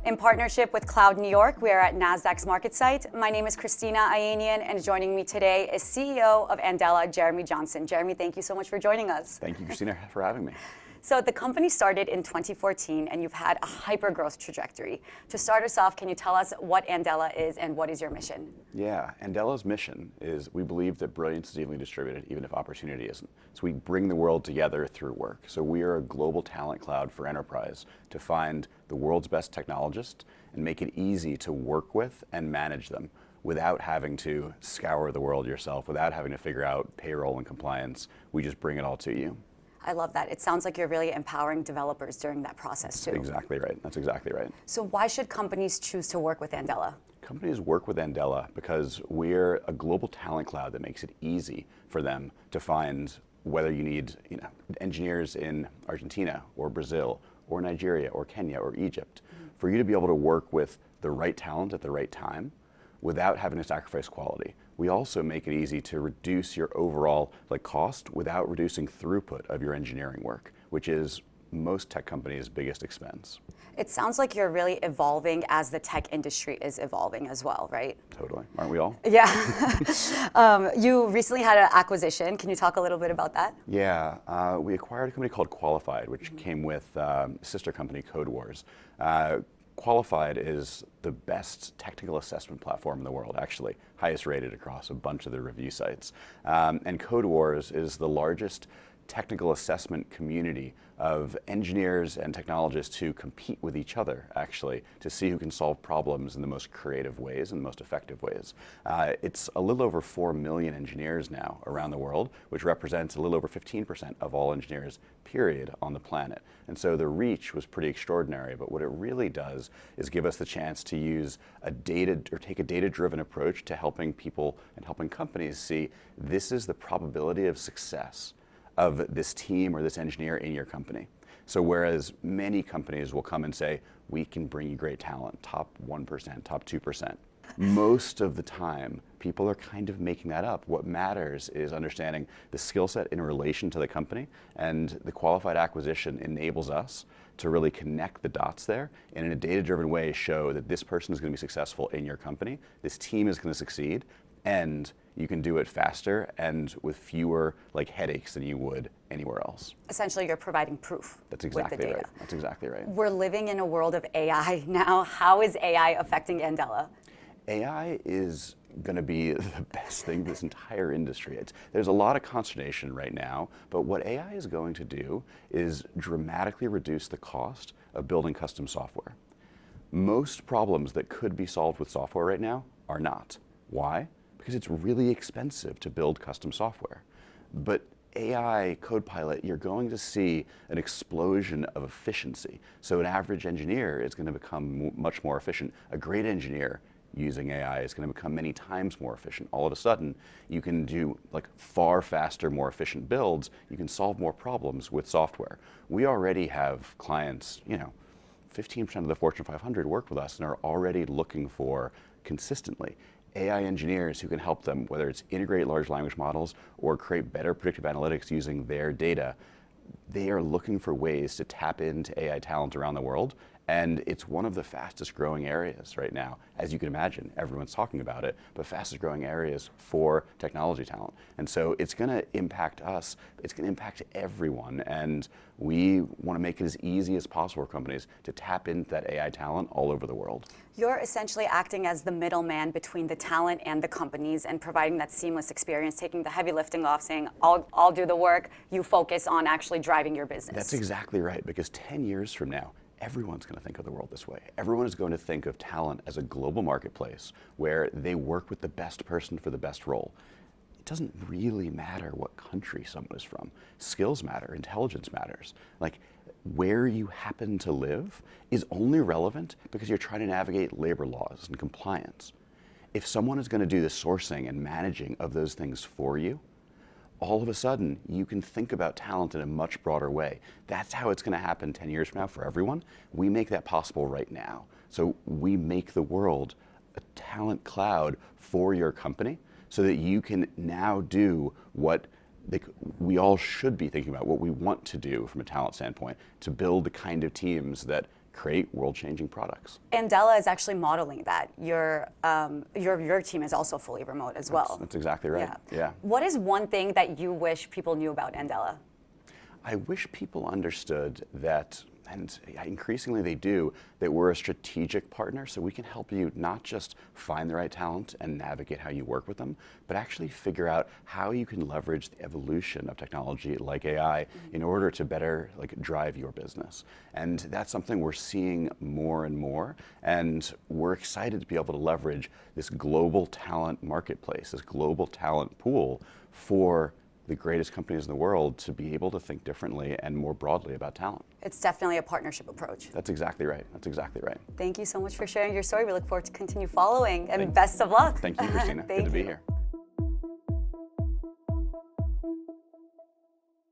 In partnership with CloudNY, we are at Nasdaq's market site. My name is Christina Ayanian, and joining me today is CEO of Andela, Jeremy Johnson. Jeremy, thank you so much for joining us. Thank you, Christina, for having me. So the company started in 2014, and you've had a hyper-growth trajectory. To start us off, can you tell us what Andela is and what is your mission? Yeah, Andela's mission is we believe that brilliance is evenly distributed, even if opportunity isn't. So we bring the world together through work. So we are a global talent cloud for enterprise to find the world's best technologists and make it easy to work with and manage them without having to scour the world yourself, without having to figure out payroll and compliance. We just bring it all to you. I love that. It sounds like you're really empowering developers during that process too. That's exactly right. That's exactly right. So why should companies choose to work with Andela? Companies work with Andela because we're a global talent cloud that makes it easy for them to find whether you need engineers in Argentina or Brazil or Nigeria or Kenya or Egypt, for you to be able to work with the right talent at the right time without having to sacrifice quality. We also make it easy to reduce your overall cost without reducing throughput of your engineering work, which is most tech companies' biggest expense. It sounds like you're really evolving as the tech industry is evolving as well, right? Totally. Aren't we all? Yeah. You recently had an acquisition. Can you talk a little bit about that? Yeah. We acquired a company called Qualified, which came with sister company Code Wars. Qualified is the best technical assessment platform in the world, actually, highest rated across a bunch of the review sites. And Code Wars is the largest technical assessment community of engineers and technologists who compete with each other, actually, to see who can solve problems in the most creative ways and most effective ways. It's a little over 4 million engineers now around the world, which represents a little over 15% of all engineers, period, on the planet. And so the reach was pretty extraordinary, but what it really does is give us the chance to use take a data-driven approach to helping people and helping companies see this is the probability of success of this team or this engineer in your company. So whereas many companies will come and say, we can bring you great talent, top 1%, top 2%. Most of the time, people are kind of making that up. What matters is understanding the skill set in relation to the company, and the Qualified acquisition enables us to really connect the dots there and in a data-driven way show that this person is going to be successful in your company, this team is going to succeed, and you can do it faster and with fewer headaches than you would anywhere else. Essentially, you're providing proof. That's exactly with the data. right. That's exactly right. We're living in a world of AI now. How is AI affecting Andela? AI is going to be the best thing in this entire industry. There's a lot of consternation right now, but what AI is going to do is dramatically reduce the cost of building custom software. Most problems that could be solved with software right now are not. Why? Because it's really expensive to build custom software. But AI, Copilot, you're going to see an explosion of efficiency. So an average engineer is going to become much more efficient. A great engineer using AI is going to become many times more efficient. All of a sudden, you can do far faster, more efficient builds. You can solve more problems with software. We already have clients, 15% of the Fortune 500 work with us and are already looking for consistently AI engineers who can help them, whether it's integrate large language models or create better predictive analytics using their data. They are looking for ways to tap into AI talent around the world, and it's one of the fastest growing areas right now. As you can imagine, everyone's talking about it, but fastest growing areas for technology talent. And so it's going to impact us, it's going to impact everyone, and we want to make it as easy as possible for companies to tap into that AI talent all over the world. You're essentially acting as the middleman between the talent and the companies and providing that seamless experience, taking the heavy lifting off, saying, I'll do the work, you focus on actually driving your business. That's exactly right, because 10 years from now, everyone's going to think of the world this way. Everyone is going to think of talent as a global marketplace where they work with the best person for the best role. It doesn't really matter what country someone is from. Skills matter, intelligence matters. Where you happen to live is only relevant because you're trying to navigate labor laws and compliance. If someone is going to do the sourcing and managing of those things for you, all of a sudden you can think about talent in a much broader way. That's how it's going to happen 10 years from now for everyone. We make that possible right now. So we make the world a talent cloud for your company so that you can now do what we all should be thinking about, what we want to do from a talent standpoint, to build the kind of teams that create world-changing products. Andela is actually modeling that. Your team is also fully remote as well. That's exactly right. Yeah. What is one thing that you wish people knew about Andela? I wish people understood that, and increasingly they do, that we're a strategic partner, so we can help you not just find the right talent and navigate how you work with them, but actually figure out how you can leverage the evolution of technology like AI in order to better drive your business. And that's something we're seeing more and more, and we're excited to be able to leverage this global talent marketplace, this global talent pool for the greatest companies in the world to be able to think differently and more broadly about talent. It's definitely a partnership approach. That's exactly right. That's exactly right. Thank you so much for sharing your story. We look forward to continue following, and best of luck. Thank you, Christina. Good to be here.